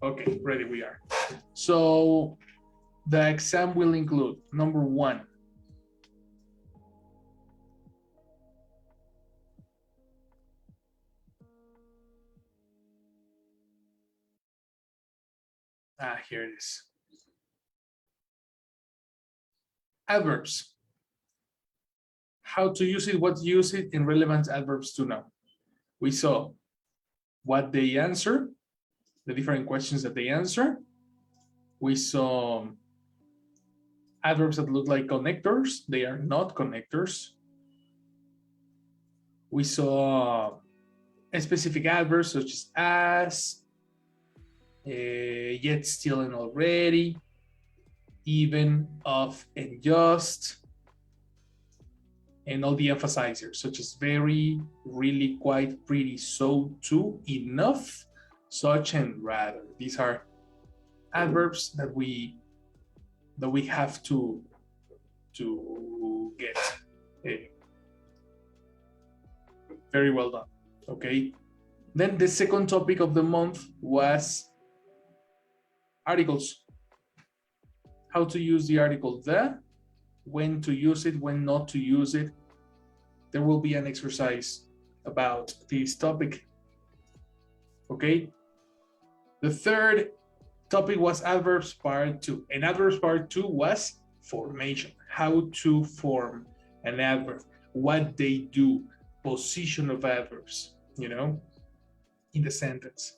Okay, ready we are. So the exam will include number 1. Here it is. Adverbs. How to use it, what to use it, and relevant adverbs to know. We saw what they answer, the different questions that they answer. We saw adverbs that look like connectors. They are not connectors. We saw specific adverbs such as, yet, still, and already, even, of, and just, and all the emphasizers such as very, really, quite, pretty, so, too, enough, such, and rather. These are adverbs that we have to get. Very well done. Okay. Then the second topic of the month was articles. How to use the article the, when to use it, when not to use it. There will be an exercise about this topic. Okay. The third topic was adverbs part 2. And adverbs part 2 was formation. How to form an adverb, what they do, position of adverbs, in the sentence.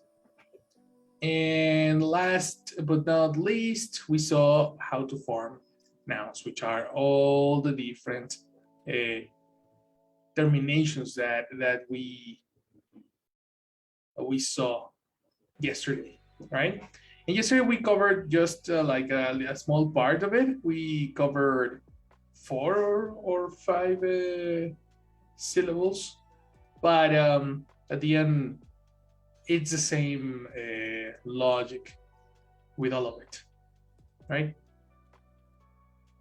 And last but not least, we saw how to form nouns, which are all the different terminations that we saw yesterday, right? And yesterday we covered just like a small part of it. We covered 4 or 5 syllables, but at the end, it's the same logic with all of it, right?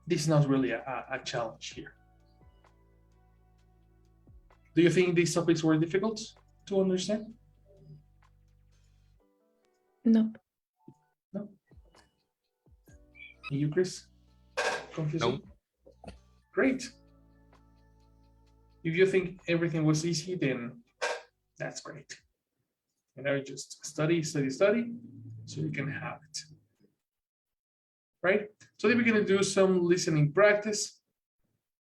This is not really a challenge here. Do you think these topics were difficult to understand? No. No? And you, Chris? Confusing? No. Great. If you think everything was easy, then that's great. Just study, so you can have it. Right? So then we're going to do some listening practice.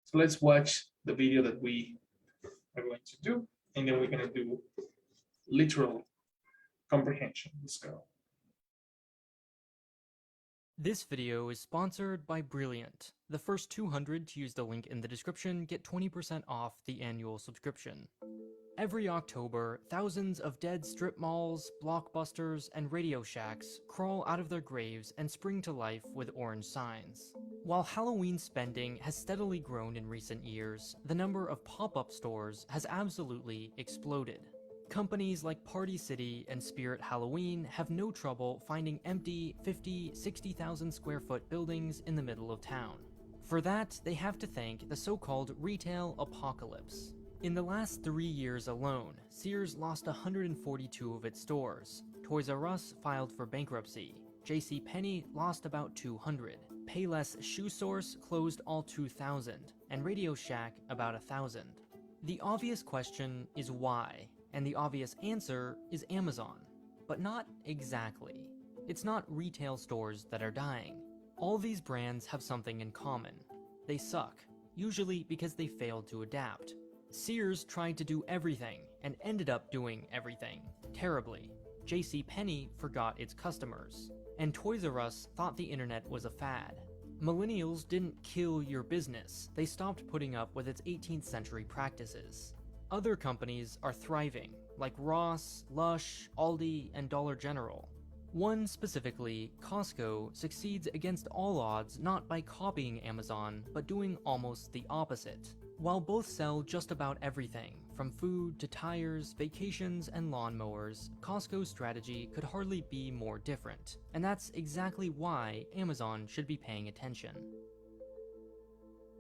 So let's watch the video that we are going to do, and then we're going to do literal comprehension. Let's go. This video is sponsored by Brilliant. The first 200 to use the link in the description get 20% off the annual subscription. Every October, thousands of dead strip malls, blockbusters, and Radio Shacks crawl out of their graves and spring to life with orange signs. While Halloween spending has steadily grown in recent years, the number of pop-up stores has absolutely exploded. Companies like Party City and Spirit Halloween have no trouble finding empty 50, 60,000 square foot buildings in the middle of town. For that, they have to thank the so-called retail apocalypse. In the last 3 years alone, Sears lost 142 of its stores, Toys R Us filed for bankruptcy, JCPenney lost about 200, Payless Shoe Source closed all 2,000, and Radio Shack about 1,000. The obvious question is why, and the obvious answer is Amazon. But not exactly. It's not retail stores that are dying. All these brands have something in common. They suck, usually because they failed to adapt. Sears tried to do everything and ended up doing everything terribly. JCPenney forgot its customers, and Toys R Us thought the internet was a fad. Millennials didn't kill your business, they stopped putting up with its 18th century practices. Other companies are thriving, like Ross, Lush, Aldi, and Dollar General. One specifically, Costco, succeeds against all odds not by copying Amazon, but doing almost the opposite. While both sell just about everything, from food to tires, vacations, and lawnmowers, Costco's strategy could hardly be more different. And that's exactly why Amazon should be paying attention.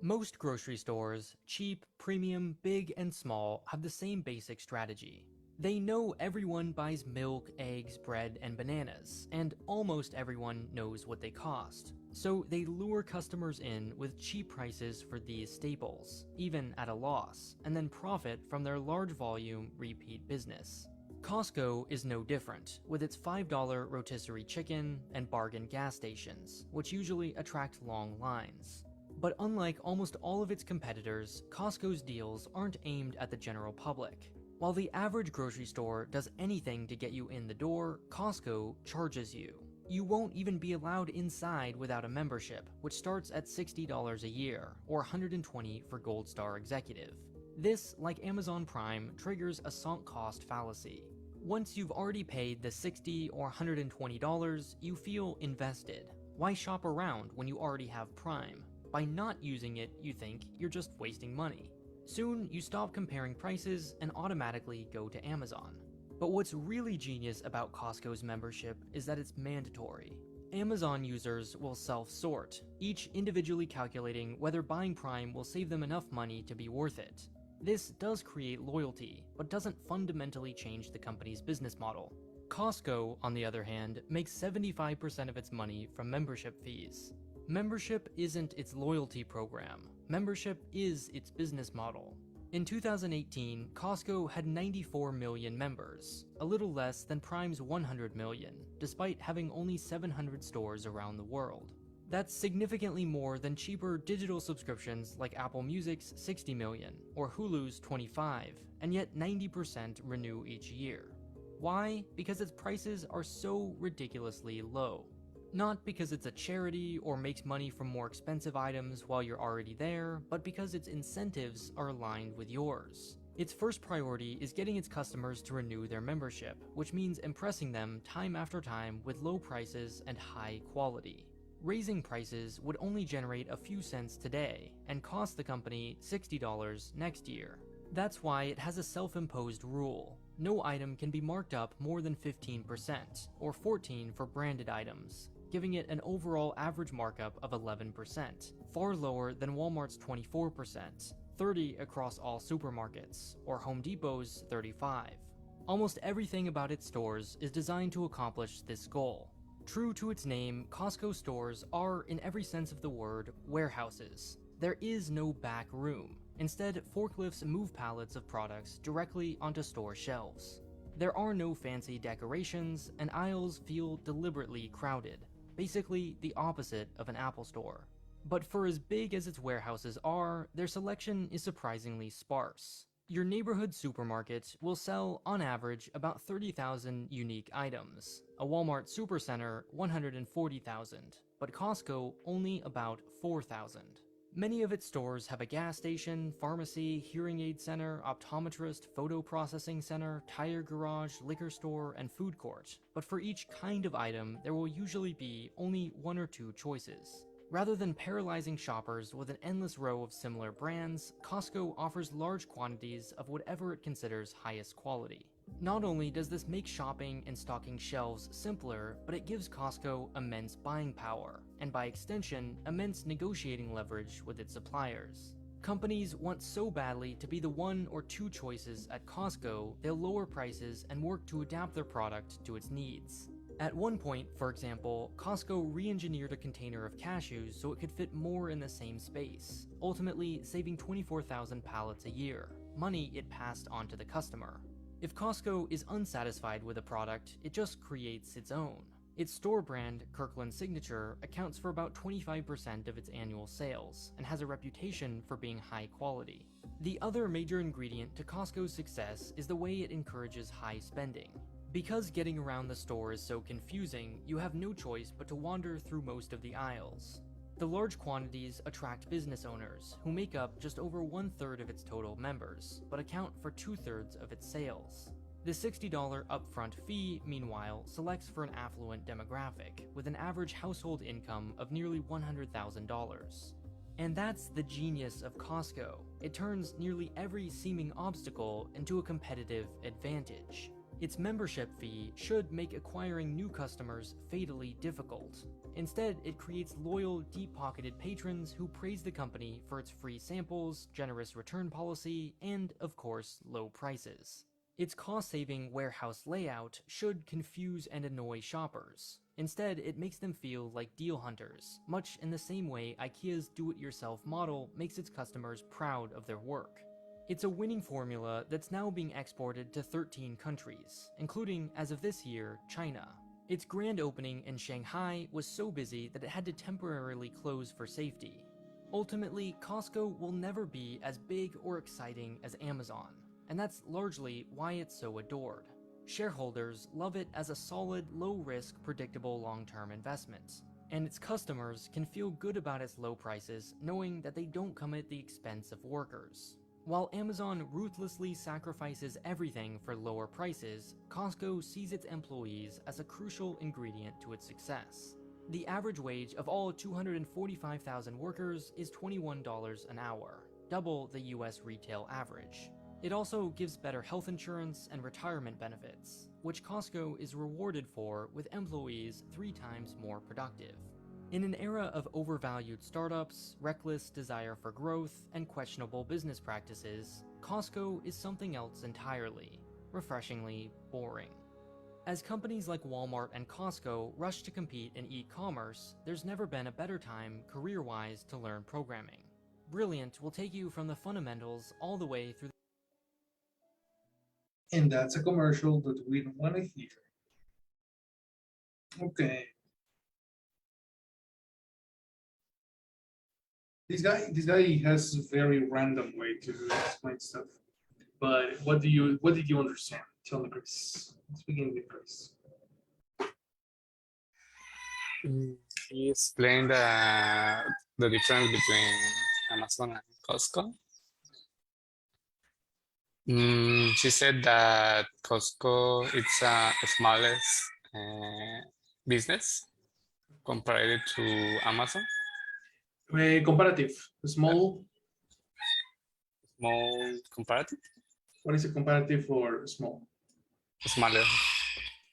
Most grocery stores, cheap, premium, big, and small, have the same basic strategy. They know everyone buys milk, eggs, bread, and bananas, and almost everyone knows what they cost. So they lure customers in with cheap prices for these staples, even at a loss, and then profit from their large volume repeat business. Costco is no different, with its $5 rotisserie chicken and bargain gas stations, which usually attract long lines. But unlike almost all of its competitors, Costco's deals aren't aimed at the general public. While the average grocery store does anything to get you in the door, Costco charges you. You won't even be allowed inside without a membership, which starts at $60 a year, or $120 for Gold Star Executive. This, like Amazon Prime, triggers a sunk cost fallacy. Once you've already paid the $60 or $120, you feel invested. Why shop around when you already have Prime? By not using it, you think you're just wasting money. Soon, you stop comparing prices and automatically go to Amazon. But what's really genius about Costco's membership is that it's mandatory. Amazon users will self-sort, each individually calculating whether buying Prime will save them enough money to be worth it. This does create loyalty, but doesn't fundamentally change the company's business model. Costco, on the other hand, makes 75% of its money from membership fees. Membership isn't its loyalty program. Membership is its business model. In 2018, Costco had 94 million members, a little less than Prime's 100 million, despite having only 700 stores around the world. That's significantly more than cheaper digital subscriptions like Apple Music's 60 million or Hulu's 25, and yet 90% renew each year. Why? Because its prices are so ridiculously low. Not because it's a charity or makes money from more expensive items while you're already there, but because its incentives are aligned with yours. Its first priority is getting its customers to renew their membership, which means impressing them time after time with low prices and high quality. Raising prices would only generate a few cents today and cost the company $60 next year. That's why it has a self-imposed rule. No item can be marked up more than 15%, or 14% for branded items, giving it an overall average markup of 11%, far lower than Walmart's 24%, 30% across all supermarkets, or Home Depot's 35%. Almost everything about its stores is designed to accomplish this goal. True to its name, Costco stores are, in every sense of the word, warehouses. There is no back room. Instead, forklifts move pallets of products directly onto store shelves. There are no fancy decorations, and aisles feel deliberately crowded, basically the opposite of an Apple store. But for as big as its warehouses are, their selection is surprisingly sparse. Your neighborhood supermarket will sell, on average, about 30,000 unique items. A Walmart Supercenter, 140,000, but Costco only about 4,000. Many of its stores have a gas station, pharmacy, hearing aid center, optometrist, photo processing center, tire garage, liquor store, and food court. But for each kind of item, there will usually be only one or two choices. Rather than paralyzing shoppers with an endless row of similar brands, Costco offers large quantities of whatever it considers highest quality. Not only does this make shopping and stocking shelves simpler, but it gives Costco immense buying power, and by extension, immense negotiating leverage with its suppliers. Companies want so badly to be the one or two choices at Costco, they'll lower prices and work to adapt their product to its needs. At one point, for example, Costco re-engineered a container of cashews so it could fit more in the same space, ultimately saving 24,000 pallets a year, money it passed on to the customer. If Costco is unsatisfied with a product, it just creates its own. Its store brand, Kirkland Signature, accounts for about 25% of its annual sales, and has a reputation for being high quality. The other major ingredient to Costco's success is the way it encourages high spending. Because getting around the store is so confusing, you have no choice but to wander through most of the aisles. The large quantities attract business owners, who make up just over 1/3 of its total members, but account for 2/3 of its sales. The $60 upfront fee, meanwhile, selects for an affluent demographic, with an average household income of nearly $100,000. And that's the genius of Costco. It turns nearly every seeming obstacle into a competitive advantage. Its membership fee should make acquiring new customers fatally difficult. Instead, it creates loyal, deep-pocketed patrons who praise the company for its free samples, generous return policy, and, of course, low prices. Its cost-saving warehouse layout should confuse and annoy shoppers. Instead, it makes them feel like deal hunters, much in the same way IKEA's do-it-yourself model makes its customers proud of their work. It's a winning formula that's now being exported to 13 countries, including, as of this year, China. Its grand opening in Shanghai was so busy that it had to temporarily close for safety. Ultimately, Costco will never be as big or exciting as Amazon, and that's largely why it's so adored. Shareholders love it as a solid, low-risk, predictable long-term investment, and its customers can feel good about its low prices knowing that they don't come at the expense of workers. While Amazon ruthlessly sacrifices everything for lower prices, Costco sees its employees as a crucial ingredient to its success. The average wage of all 245,000 workers is $21 an hour, double the US retail average. It also gives better health insurance and retirement benefits, which Costco is rewarded for with employees 3 times more productive. In an era of overvalued startups, reckless desire for growth, and questionable business practices, Costco is something else entirely, refreshingly boring. As companies like Walmart and Costco rush to compete in e-commerce, there's never been a better time, career-wise, to learn programming. Brilliant will take you from the fundamentals all the way through. And that's a commercial that we don't want to hear. Okay. This guy has a very random way to explain stuff. But what did you understand? Tell me, Chris. Let's begin with Chris. He explained the difference between Amazon and Costco. She said that Costco it's a smallest business compared to Amazon. Comparative. Small comparative. What is a comparative for small? Smaller.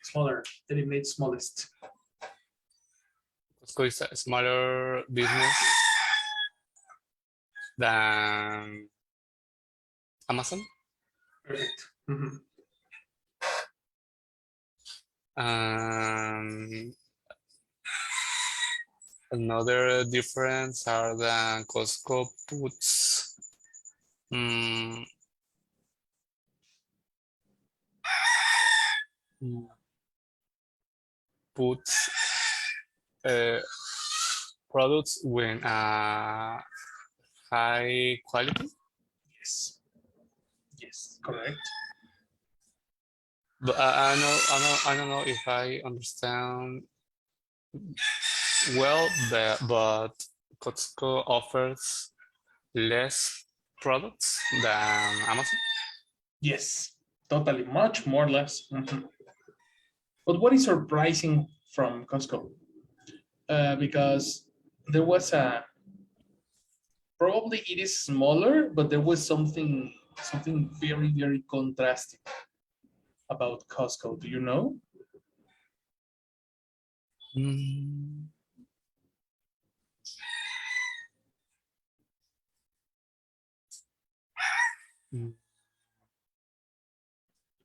Smaller. Eliminate smallest. Costco is a smaller business than Amazon. Perfect. Another difference are that Costco puts products with high quality. Yes, correct. But I don't know if I understand well, but Costco offers less products than Amazon. Yes, totally, much more or less. But what is surprising from Costco? Because there was probably it is smaller, but there was something very, very contrasting about Costco. Do you know?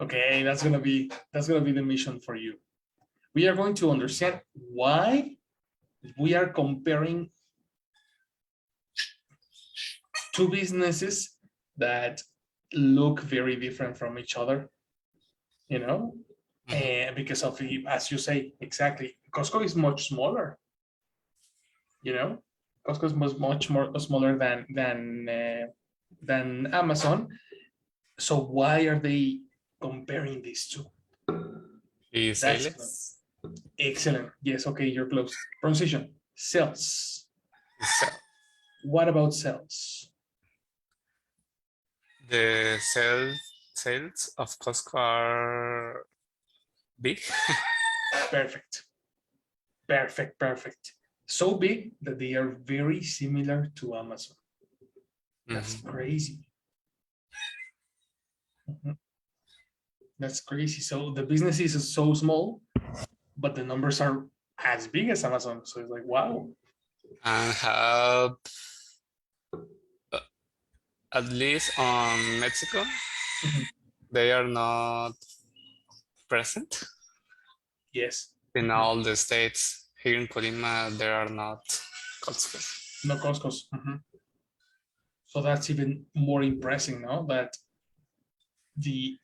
Okay, that's gonna be the mission for you. We are going to understand why we are comparing two businesses that look very different from each other, you know, and because of the, as you say, exactly, Costco is much smaller, you know, Costco is much more smaller than Amazon. So why are they comparing these two? Sales. Excellent. Yes. Okay, you're close. Pronunciation. Sales. Sales. What about sales? The sales of Costco are big. Perfect. So big that they are very similar to Amazon. That's crazy. That's crazy. So the business is so small, but the numbers are as big as Amazon. So it's like, wow. And have at least on Mexico, they are not present Yes. in all the states. Here in Colima, there are not Costcos. No Costco's. So that's even more impressive, no? That the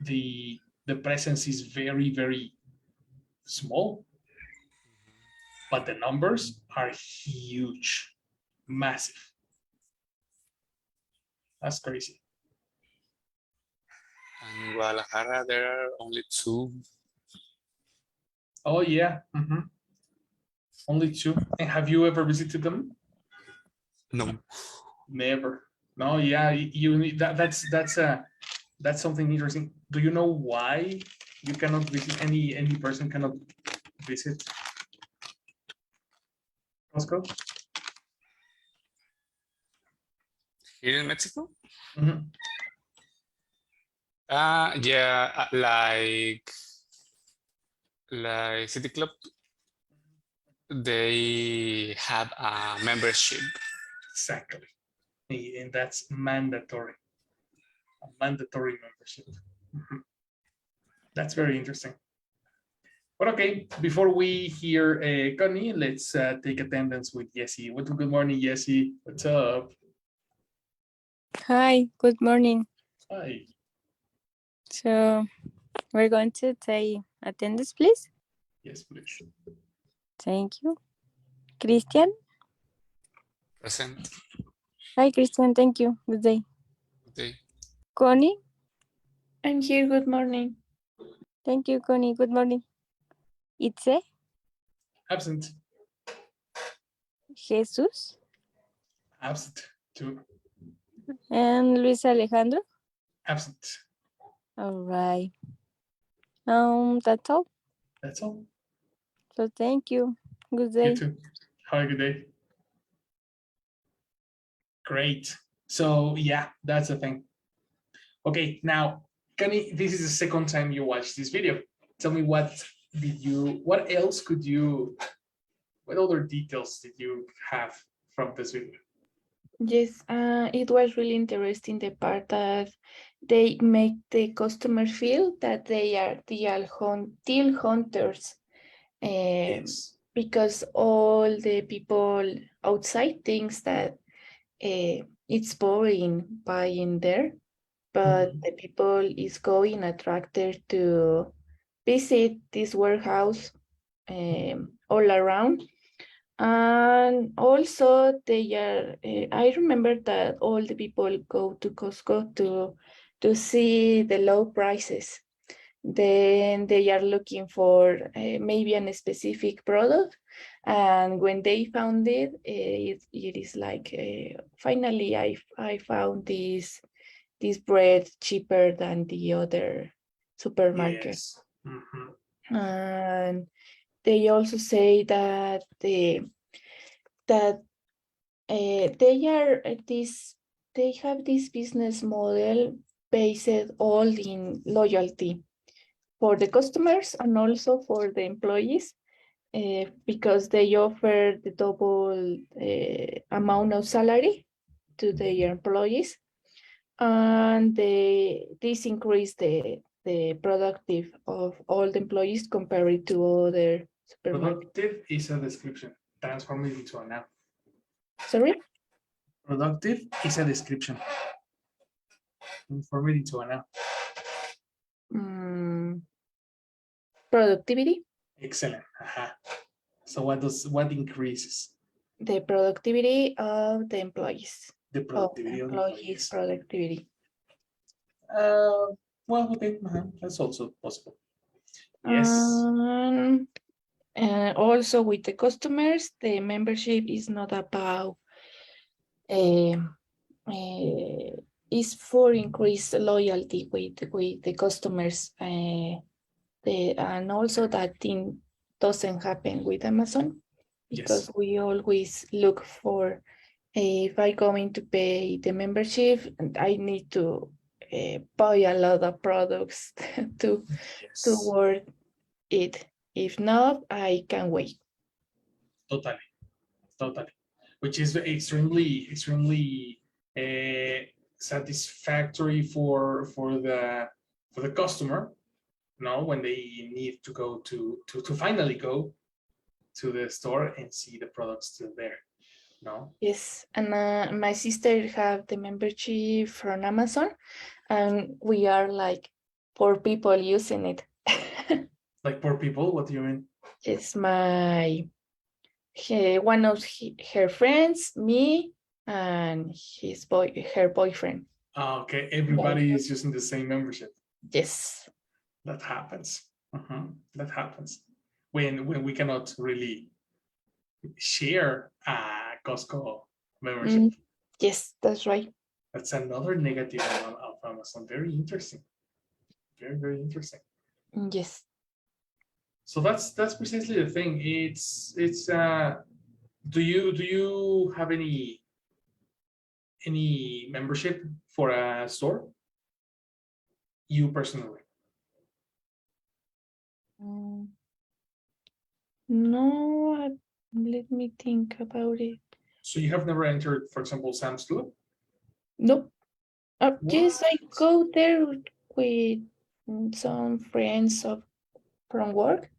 presence is very, very small, but the numbers are huge, massive. That's crazy. And in Guadalajara, there are only 2. Oh yeah. Only 2. And have you ever visited them? No. Never. No, yeah, you need that's something interesting. Do you know why you cannot visit, any person cannot visit Costco? Here in Mexico? Mhm. Yeah, like City Club, they have a membership. Exactly. And that's mandatory. A mandatory membership. That's very interesting. But okay, before we hear Connie, let's take attendance with Jessie. Good morning, Jessie. What's up? Hi, good morning. Hi. So we're going to take attendance, please. Yes, please. Thank you. Christian? Present. Hi, Christian. Thank you. Good day. Good day. Connie? I'm here. Good morning. Thank you, Connie. Good morning. Itze? Absent. Jesus? Absent too. And Luis Alejandro? Absent. All right. That's all. That's all. So thank you. Good You day. too. Have a good day. Great. So yeah, that's the thing. Okay, now, Connie, this is the second time you watched this video. Tell me what else could you, what other details did you have from this video? Yes, it was really interesting, the part that they make the customer feel that they are deal hunters. Yes. Because all the people outside thinks that it's boring buying there, but the people is going attracted to visit this warehouse all around. And also they are, I remember that all the people go to Costco to see the low prices. Then they are looking for maybe a specific product. And when they found it, it is like, finally I found this bread cheaper than the other supermarket. Yes. And they also say that they have this business model based all in loyalty for the customers and also for the employees, because they offer the double amount of salary to their employees, and this increase the productive of all the employees compared to other supermarkets. Productive is a description. Transform it into a noun. Sorry? Productive is a description. Transform it into a noun. Productivity. Excellent. So what increases? The productivity of the employees. The productivity of the employees. Productivity. Well, okay, that's also possible. Yes. And also with the customers, the membership is not about is for increased loyalty with the customers. And also that thing doesn't happen with Amazon, because we always look for, if I'm going to pay the membership, I need to buy a lot of products to worth it. If not, I can wait. Totally. Which is extremely satisfactory for the customer, when they need to go to finally go to the store and see the products still there. No. Yes, and my sister have the membership from Amazon, and we are like poor people using it. Like poor people? What do you mean? It's one of her friends, me, and her boyfriend. Okay, everybody is using the same membership. Yes. That happens. That happens when we cannot really share a Costco membership. Yes, that's right. That's another negative of Amazon. Very interesting. Very, very interesting. Yes. So that's precisely the thing. It's do you have any membership for a store? You personally? No, let me think about it. So you have never entered, for example, Sam's Club? Nope. Yes, I go there with some friends from work,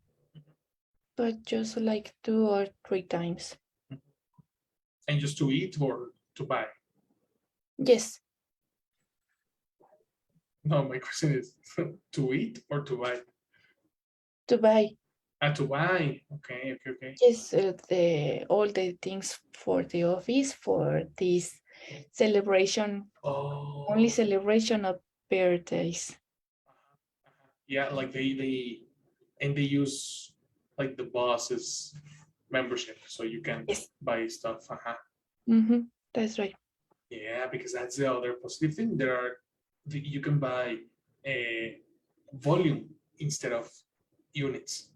but just like 2 or 3 times. And just to eat or to buy? Yes. No, my question is to eat or to buy? To buy. To buy. Okay. Yes, all the things for the office for this celebration. Oh. Only celebration of birthdays. Yeah, like they use like the boss's membership, so you can buy stuff. That's right. Yeah, because that's the other positive thing. You can buy a volume instead of units.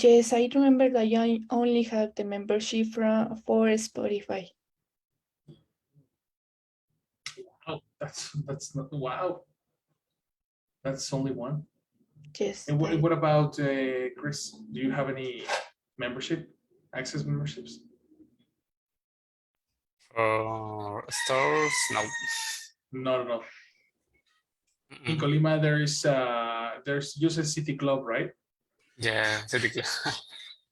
Yes, I remember that I only have the membership for Spotify. Wow, that's not wow. That's only one. Yes. And what about Chris? Do you have any access memberships? Stores, no. No. In Colima, there's just a City Club, right? Yeah, City Club.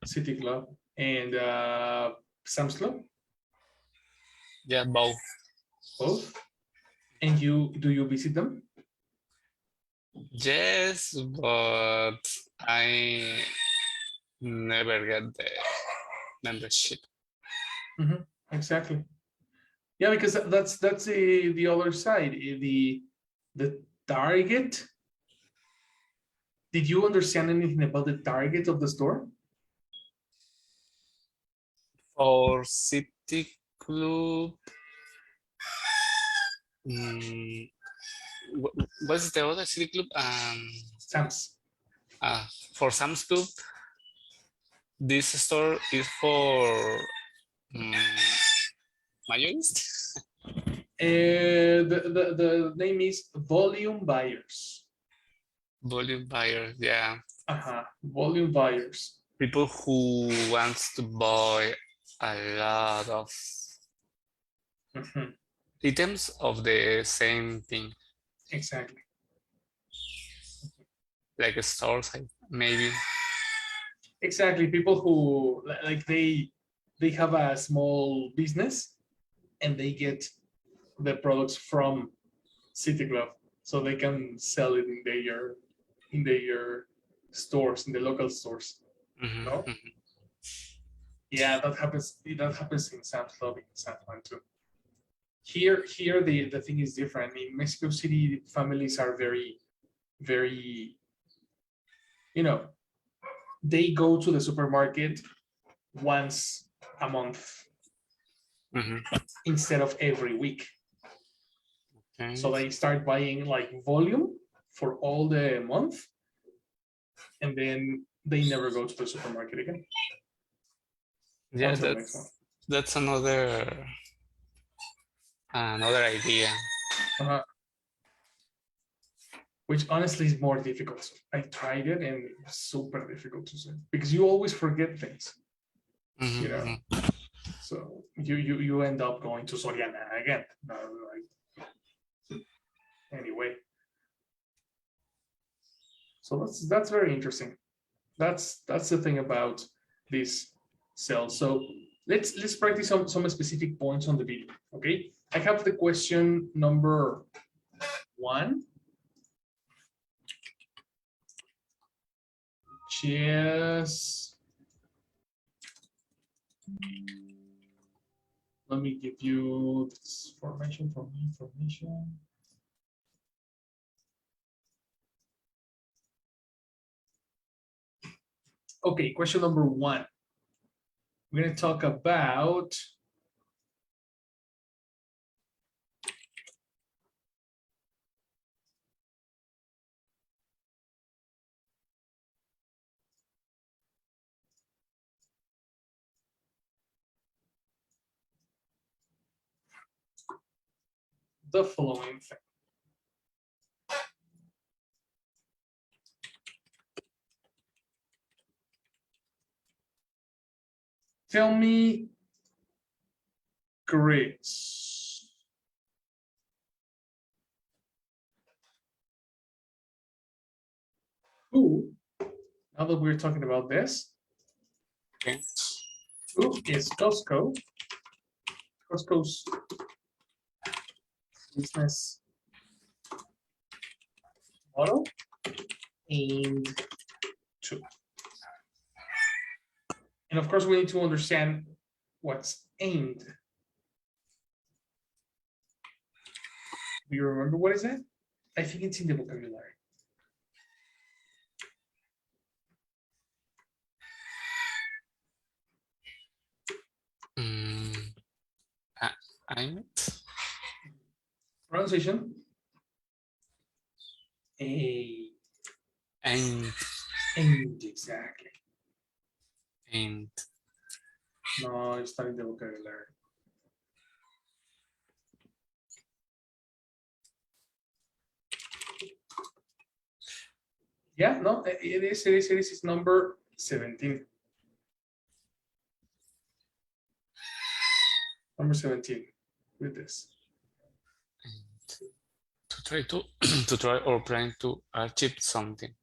City Club and Sam's Club. Yeah, both. Both. And do you visit them? Yes, but I never get the membership. Exactly. Yeah, because that's the other side. The target. Did you understand anything about the target of the store? For City Club, what's the other City Club? Sam's. For Sam's Club, this store is for mayorists. The name is volume buyers. Volume buyers, yeah. Volume buyers. People who wants to buy a lot of items of the same thing. Exactly. Like stores, maybe. Exactly. People who like they have a small business and they get the products from City Club, so they can sell it in their stores, in the local stores. No? Yeah, that happens in Sam's Club in San Juan too. Here the thing is different. In Mexico City, families are very, very, they go to the supermarket once a month instead of every week. Okay. So they start buying like volume for all the month, and then they never go to the supermarket again. Yeah, that's another idea. Which honestly is more difficult. I tried it and it's super difficult to say because you always forget things. So you end up going to Soriana again. Anyway. So that's very interesting. That's the thing about this cell. So let's practice some specific points on the video. Okay, I have the question number 1, which is, let me give you this information from information. Okay, question number 1. We're going to talk about the following thing. Tell me, Chris, who, now that we're talking about this, Okay. who is Costco's business model aimed to? And of course, we need to understand what's aimed. Do you remember what is that? I think it's in the vocabulary. Aimed. Pronunciation. Aimed. Aimed, exactly. Aimed. No, it's not in the vocabulary. Yeah, no, it is. It's number 17. Number 17 with this. To try to to try or trying to achieve something.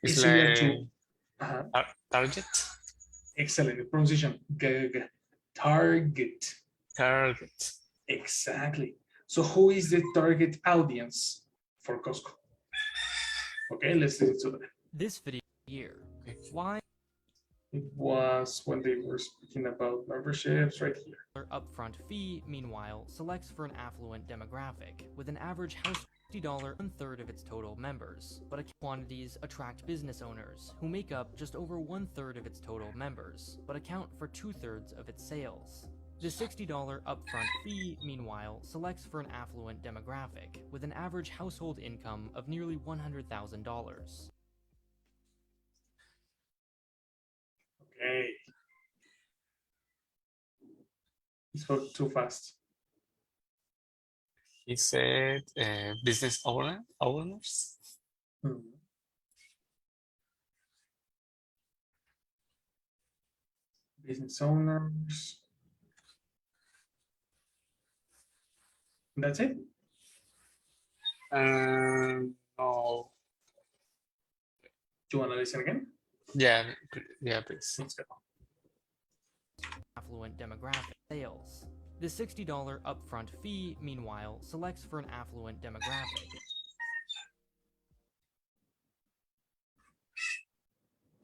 It's similar like to target. Excellent pronunciation. Target. Target. Exactly. So who is the target audience for Costco? Okay, let's listen to that. This video here. Why It was when they were speaking about memberships right here. upfront fee, meanwhile, selects for an affluent demographic, with an average house $50, 1/3 of its total members, but quantities attract business owners, who make up just over 1/3 of its total members, but account for 2/3 of its sales. The $60 upfront fee, meanwhile, selects for an affluent demographic, with an average household income of nearly $100,000. Okay. He spoke too fast. He said business owners. Business owners. That's it? No. Do you want to listen again? Yeah, please. Let's go. Affluent demographic sales. The $60 upfront fee, meanwhile, selects for an affluent demographic.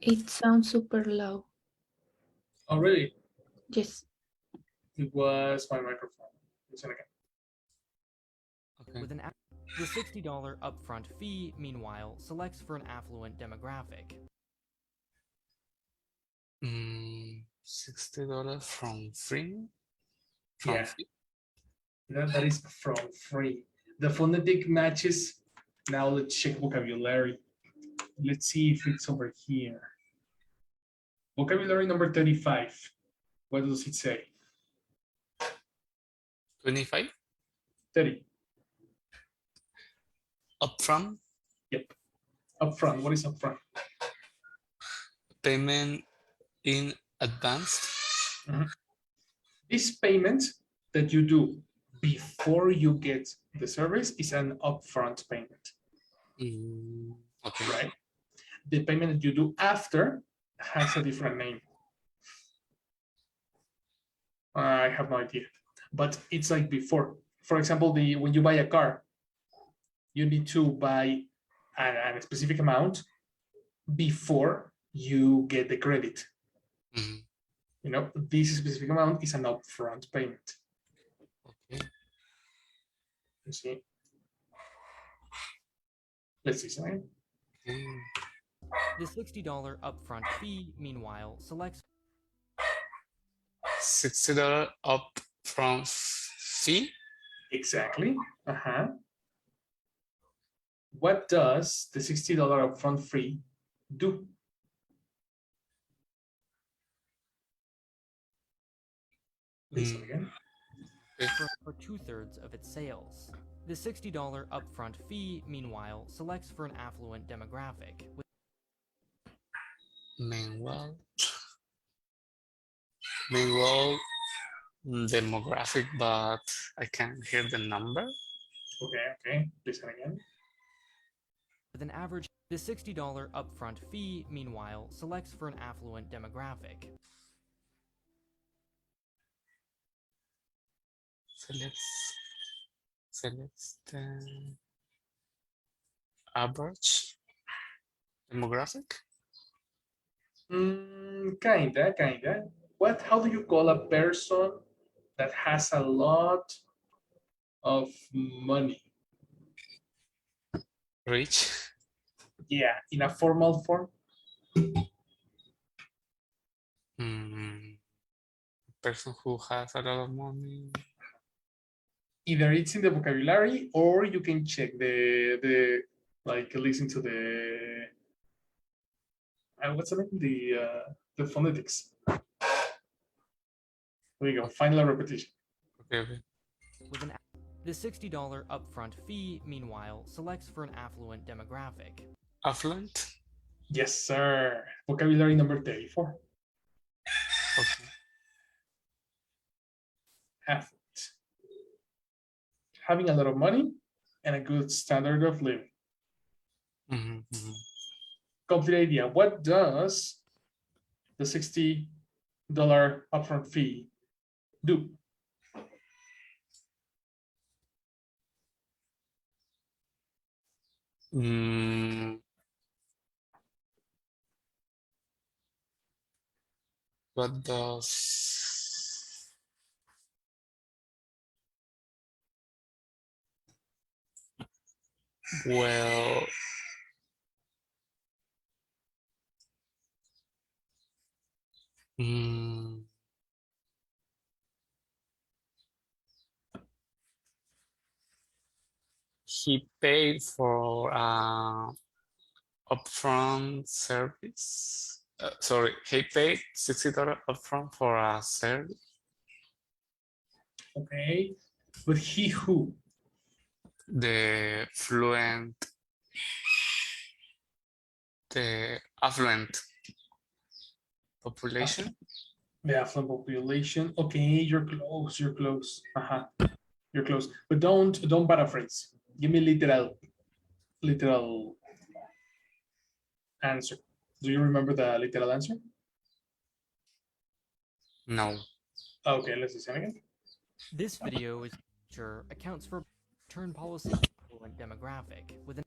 It sounds super low. Oh, really? Yes. It was my microphone. Listen again. Okay. With the $60 upfront fee, meanwhile, selects for an affluent demographic. $60 from free. Yeah. Free? That is from free. The phonetic matches. Now let's check vocabulary. Let's see if it's over here. Vocabulary number 35. What does it say? 25 30. upfront. Yep. Upfront. What is upfront? Payment in advance. This payment that you do before you get the service is an upfront payment. Okay. right? The payment that you do after has a different name. I have no idea, but it's like before. For example, when you buy a car, you need to buy a specific amount before you get the credit. Mhm. You know, this specific amount is an upfront payment. Okay. You see? Let's see something. Mm. The $60 upfront fee, meanwhile, selects $60 upfront fee. Exactly. What does the $60 upfront fee do? Listen again. for 2/3 of its sales. The $60 upfront fee, meanwhile, selects for an affluent demographic. Meanwhile, demographic, but I can't hear the number. Okay. Listen again. With an average, the $60 upfront fee, meanwhile, selects for an affluent demographic. Select the average demographic. Kinda. How do you call a person that has a lot of money? Rich. Yeah, in a formal form. Person who has a lot of money. Either it's in the vocabulary or you can check the like listen to the what's the name? The phonetics. There you go. Final repetition. Okay. With the $60 upfront fee, meanwhile, selects for an affluent demographic. Affluent. Yes, sir. Vocabulary number 34. Okay. Affluent. Having a lot of money and a good standard of living. Complete idea. What does the $60 upfront fee do? What does he paid for upfront service. Sorry, he paid $60 upfront for a service. Okay, but he who? The affluent population. The affluent population. Okay, you're close. You're close. But don't paraphrase. Give me literal answer. Do you remember the literal answer? No. Okay, let's listen again. This video is accounts for return policy affluent demographic with an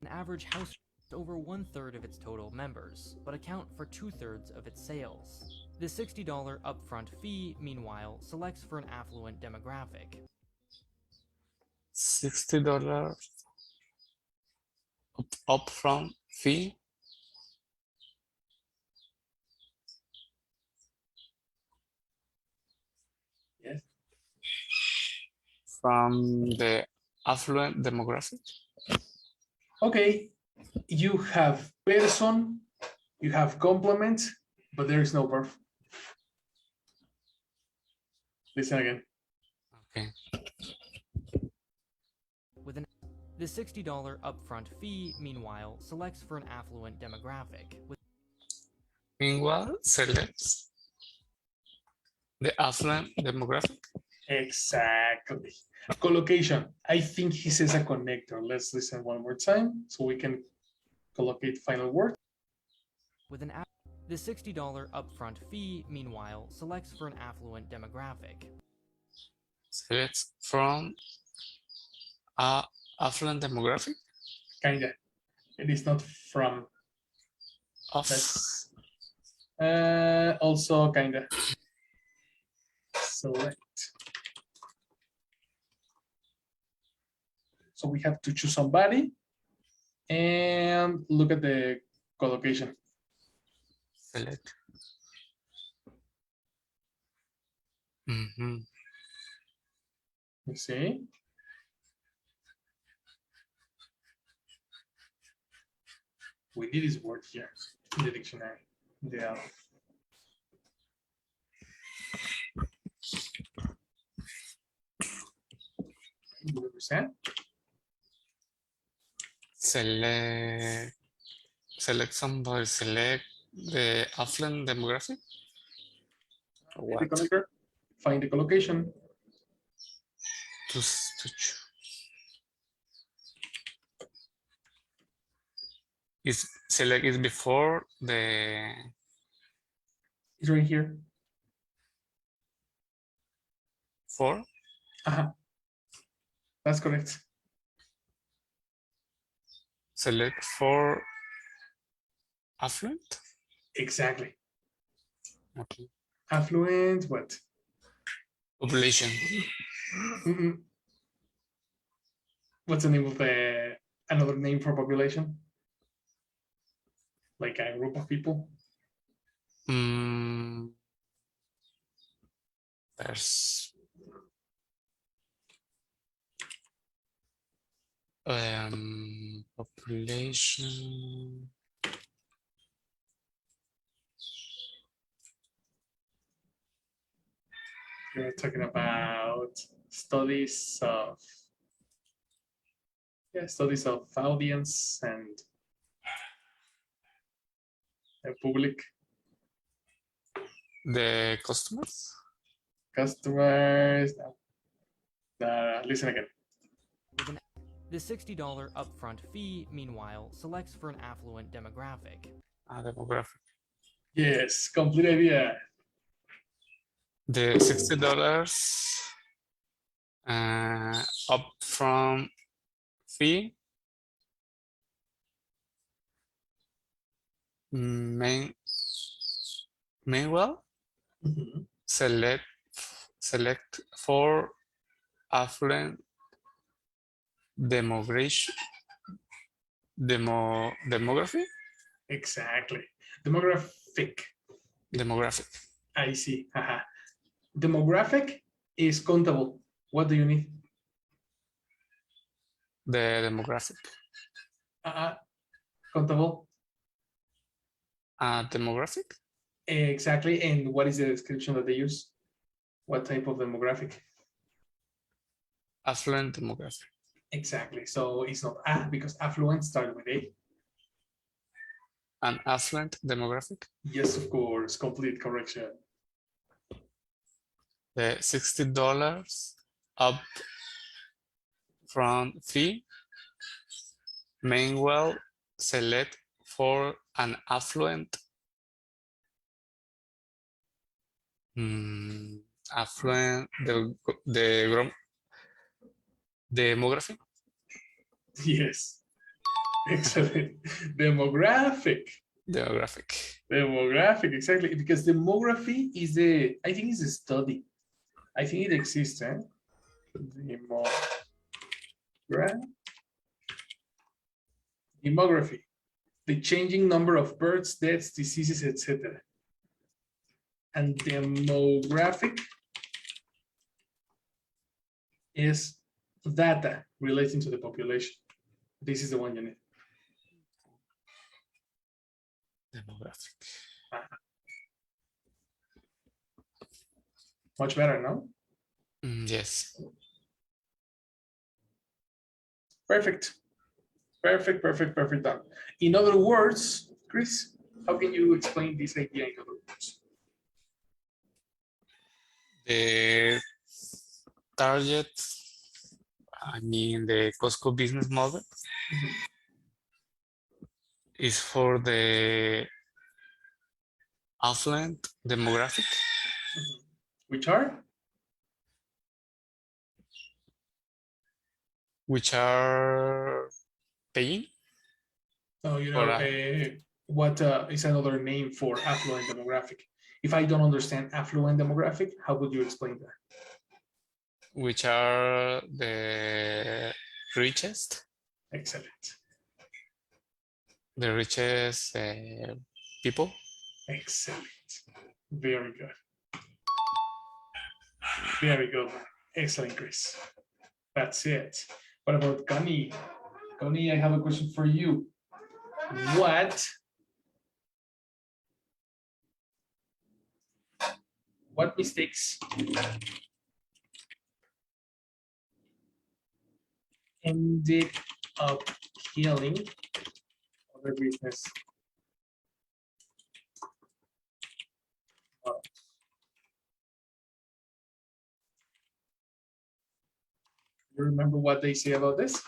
average house over 1/3 of its total members, but account for 2/3 of its sales. The $60 upfront fee, meanwhile, selects for an affluent demographic. $60 upfront fee. Yes. From the affluent demographic. Okay, you have person, you have complement, but there is no verb. Listen again. Okay. The $60 upfront fee, meanwhile, selects for an affluent demographic. Meanwhile, selects the affluent demographic. Exactly. Collocation. I think he says a connector. Let's listen one more time so we can collocate final word. With an the $60 upfront fee, meanwhile, selects for an affluent demographic. Select from affluent demographic. Kinda. It is not from. Of That's also kinda. Select. So we have to choose somebody and look at the collocation. select. Mhm. You see? We did this word here in the dictionary. Yeah. Percent. Select somebody. Select the affluent demographic. Or The what? connector. Find the collocation. To choose. Is select is before the It's right here. for. That's correct. Select for affluent. Exactly. Okay. Affluent, what? Population. What's the name of the another name for population? Like a group of people? There's population. You're talking about studies of audience and public The customers. customers. Listen again. The $60 upfront fee, meanwhile, selects for an affluent demographic. Demographic. Yes, complete idea. The $60 upfront fee meanwhile select for affluent demography. Exactly. Demographic. I see. Demographic is countable. What do you need? The demographic. Countable. Demographic. Exactly. And what is the description that they use? What type of demographic? Affluent demographic. Exactly. So it's not A because affluent started with A. An affluent demographic. Yes, of course. Complete correction. The $60 upfront fee meanwhile select for an affluent demographic. Yes. Excellent. Demographic, exactly. Because demography is I think it's a study. I think it exists, eh? Demography. The changing number of births, deaths, diseases, etc. And demographic is data relating to the population. This is the one you need. Demographic. Much better, no? Yes. Perfect. Done. In other words, Chris, how can you explain this idea in other words? target, I mean the Costco business model, is for the affluent demographic. Which are? Which are paying. Oh, you Or, know, what is another name for affluent demographic? If I don't understand affluent demographic, how would you explain that? which are the richest, Excellent. the richest people. Excellent. Very good. Very good. Excellent, Chris. That's it. What about Connie? Connie, I have a question for you. What mistakes ended up killing other business? You remember what they say about this?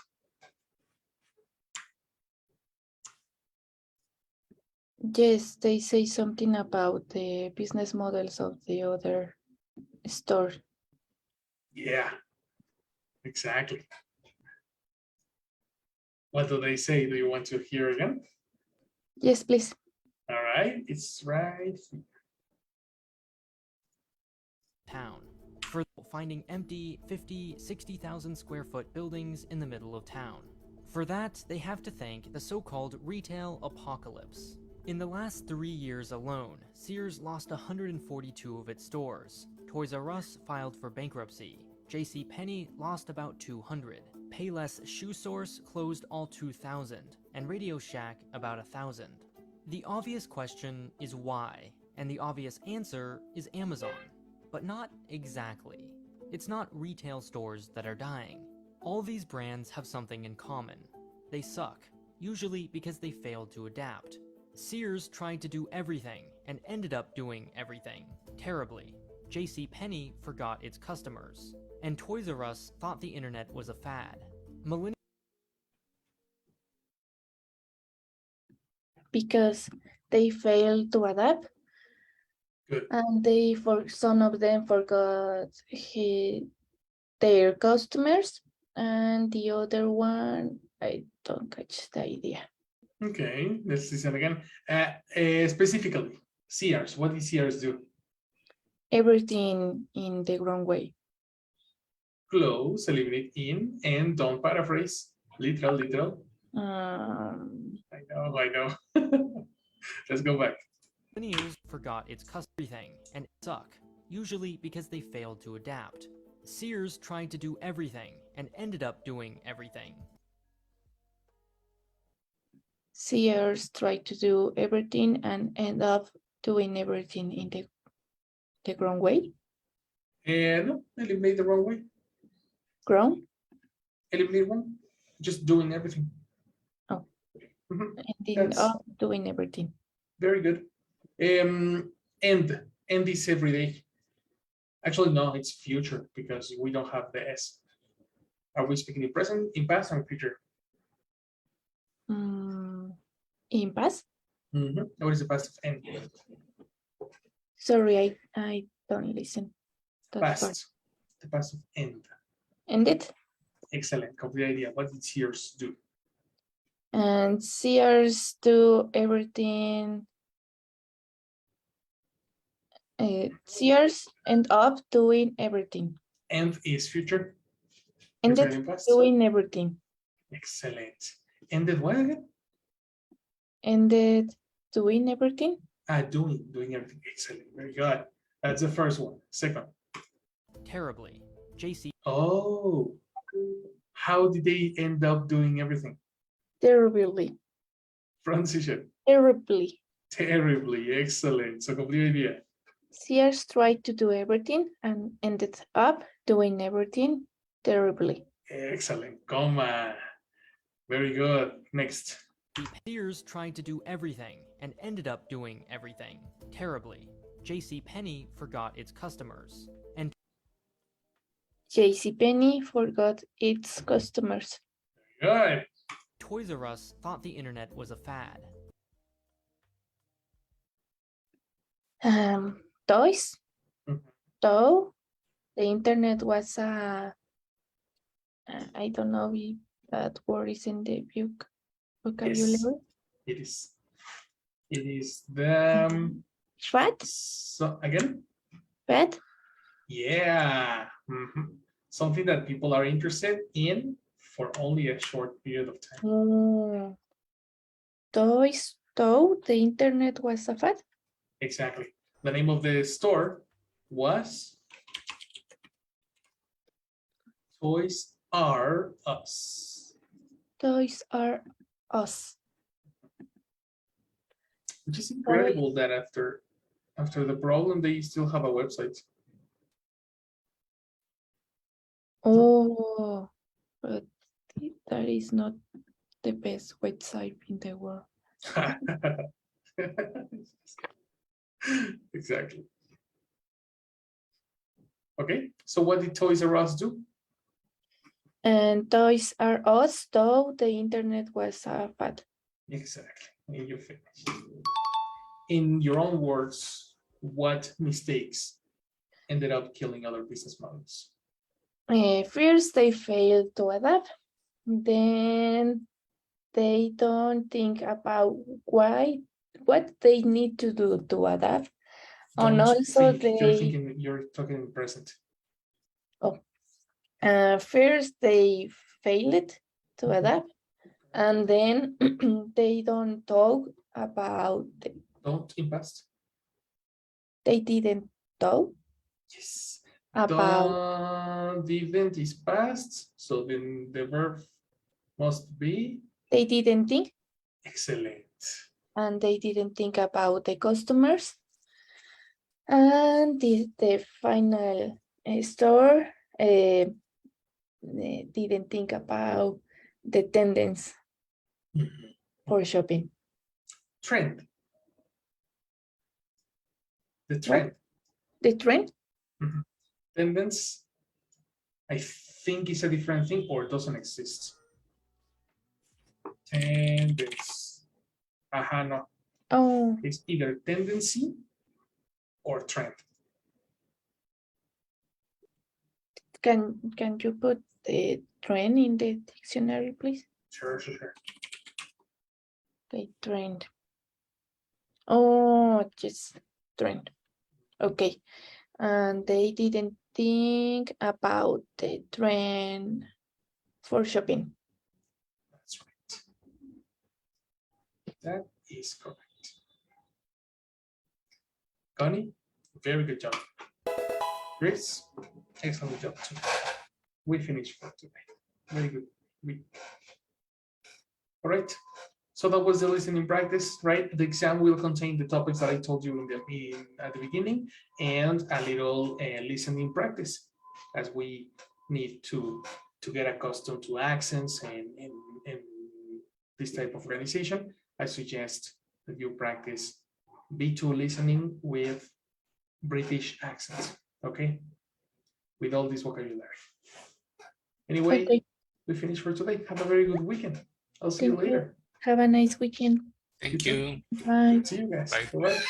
Yes, they say something about the business models of the other store. Yeah, exactly. What do they say? Do you want to hear again? Yes, please. All right, it's right here. Town. For finding empty 50, 60,000 square foot buildings in the middle of town. For that, they have to thank the so-called retail apocalypse. In the last 3 years alone, Sears lost 142 of its stores. Toys R Us filed for bankruptcy. JCPenney lost about 200. Payless Shoe Source closed all 2,000, and Radio Shack about 1,000. The obvious question is why, and the obvious answer is Amazon. But not exactly. It's not retail stores that are dying. All these brands have something in common. They suck, usually because they failed to adapt. Sears tried to do everything and ended up doing everything terribly. JCPenney forgot its customers, and Toys R Us thought the internet was a fad. Because they failed to adapt. Good. And some of them forgot their customers, and the other one, I don't catch the idea. Okay, let's listen again. Specifically, Sears, what did Sears do? Everything in the wrong way. Close, eliminate in, and don't paraphrase. Literal. I know. Let's go back. Millennials forgot its everything and suck, usually because they failed to adapt. Sears tried to do everything and ended up doing everything. Sears tried to do everything and end up doing everything in the wrong way. No, eliminate the wrong way. Wrong? Eliminate one. Just doing everything. Oh. Mhm. Ending up doing everything. Very good. End is every day. Actually, no, it's future because we don't have the S. Are we speaking in present, in past, or in future? In past? What is the past of end? Sorry, I don't listen. Past. The past of end. Ended? Excellent. Complete idea. What did Sears do? And Sears do everything. Sears end up doing everything. End is future. Ended Future and past. doing everything. Excellent. Ended what again? Ended doing everything. Doing everything. Excellent. Very good. That's the first one. Second. Terribly. JC. Oh. How did they end up doing everything? Terribly. Transition. Terribly. Terribly. Excellent. So complete idea. Sears tried to do everything and ended up doing everything terribly. Excellent. Comma. Very good. Next. Sears tried to do everything and ended up doing everything terribly. JCPenney forgot its customers, and JCPenney forgot its customers. Good. Toys R Us thought the internet was a fad. Toys. Mhm. Though the internet was a, I don't know if that word is in the vocabulary. It is. It is the Fat? so again. Fat? Yeah. Something that people are interested in for only a short period of time. Oh. Toys, though the internet was a fad? Exactly. The name of the store was Toys R Us. Toys R Us. Which is incredible that after the problem, they still have a website. Oh, but that is not the best website in the world. Exactly. Okay, so what did Toys R Us do? And Toys R Us, though the internet was a fad. Exactly. And you finished. In your own words, what mistakes ended up killing other business models? First, they failed to adapt. Then they don't think about what they need to do to adapt. And Don't also think, you're talking in present. First they failed to adapt, and then they don't talk about Don't in past. they didn't talk Yes. about Didn't is past, so then the verb must be they didn't think, excellent. and they didn't think about the customers. And the final store didn't think about the tendency for shopping. Trend. The trend. The trend? Tendency, I think is a different thing or doesn't exist. Tendency. No. Oh, It's either tendency or trend. can you put the trend in the dictionary, please? Sure. Okay, trend. Oh, just trend. Okay. And they didn't think about the trend for shopping. That's right. That is correct. Connie, very good job. Chris, excellent job too. We finished for today. Very good. All right. So that was the listening practice, right? The exam will contain the topics that I told you at the beginning and a little listening practice, as we need to get accustomed to accents and this type of organization. I suggest that you practice B2 listening with British accents, okay? With all this vocabulary. Anyway, Okay. we finished for today. Have a very good weekend. I'll see you Thank you. later. Have a nice weekend. Thank you. Bye. See you guys. Bye. Bye-bye.